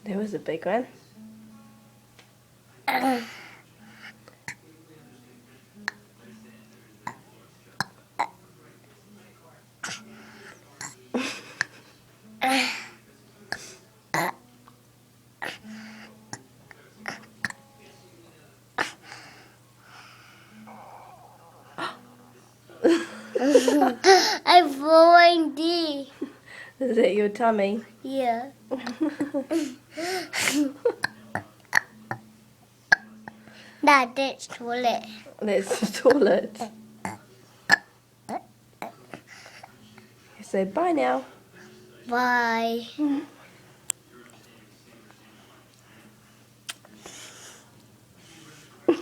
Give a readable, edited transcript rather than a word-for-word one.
There was a big one. I'm falling deep. Is it your tummy? Yeah. Dad, it's toilet. It's the toilet. So bye now. Bye.